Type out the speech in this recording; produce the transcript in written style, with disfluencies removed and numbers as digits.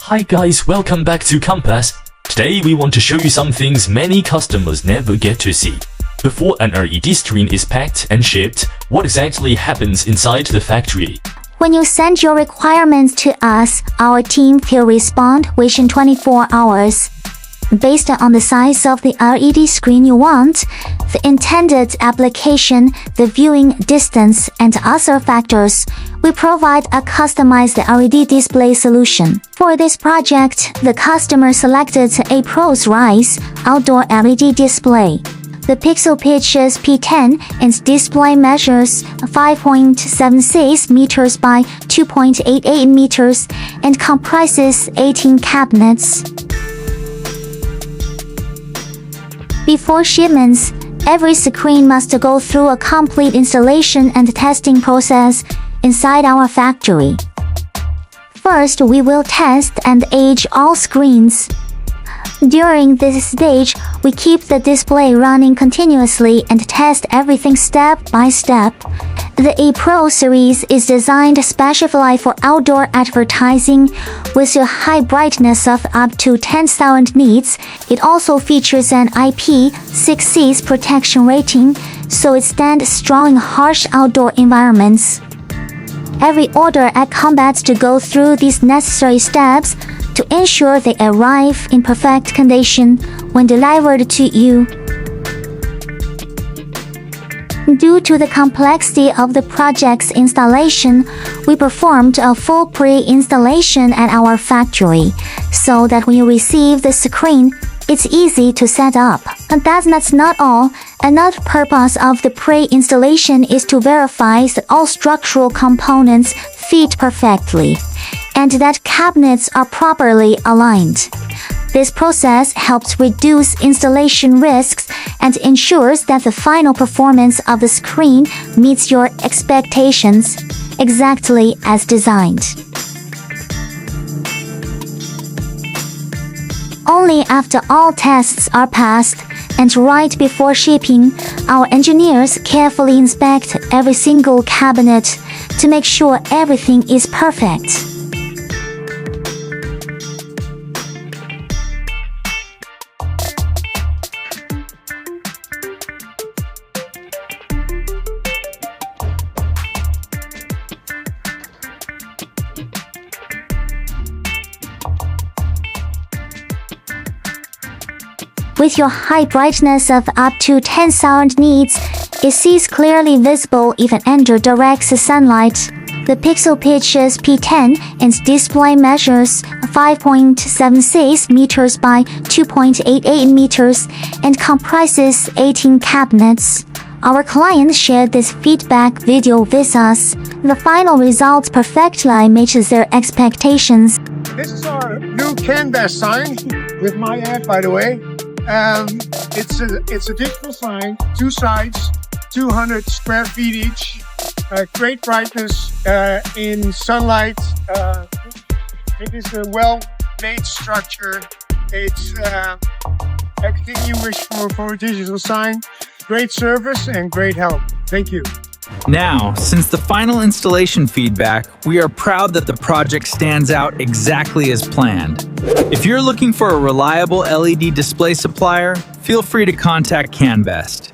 Hi guys, welcome back to CANBEST. Today we want to show you some things many customers never get to see. Before an LED screen is packed and shipped, what exactly happens inside the factory? When you send your requirements to us, our team will respond within 24 hours. Based on the size of the LED screen you want, the intended application, the viewing distance, and other factors, we provide a customized LED display solution. For this project, the customer selected Apro Series outdoor LED display. The pixel pitch is P10 and display measures 5.76 meters by 2.88 meters and comprises 18 cabinets. Before shipments, every screen must go through a complete installation and testing process inside our factory. First, we will test and age all screens. During this stage, we keep the display running continuously and test everything step by step. The Apro Series is designed specially for outdoor advertising with a high brightness of up to 10,000 nits. It also features an IP66 protection rating, so it stands strong in harsh outdoor environments. Every order at CANBEST to go through these necessary steps to ensure they arrive in perfect condition when delivered to you. Due to the complexity of the project's installation, we performed a full pre-installation at our factory, so that when you receive the screen, it's easy to set up. But that's not all. Another purpose of the pre-installation is to verify that all structural components fit perfectly, and that cabinets are properly aligned. This process helps reduce installation risks and ensures that the final performance of the screen meets your expectations, exactly as designed. Only after all tests are passed and right before shipping, our engineers carefully inspect every single cabinet to make sure everything is perfect. With your high brightness of up to 10,000 nits, it sees clearly visible even under direct sunlight. The pixel pitch is P10 and display measures 5.76 meters by 2.88 meters and comprises 18 cabinets. Our client shared this feedback video with us. The final results perfectly matches their expectations. This is our new CANBEST sign with my ad, by the way. It's a digital sign, two sides, 200 square feet each, great brightness in sunlight. It is a well-made structure. It's everything you wish for a digital sign. Great service and great help. Thank you. Now, since the final installation feedback, we are proud that the project stands out exactly as planned. If you're looking for a reliable LED display supplier, feel free to contact CANBEST.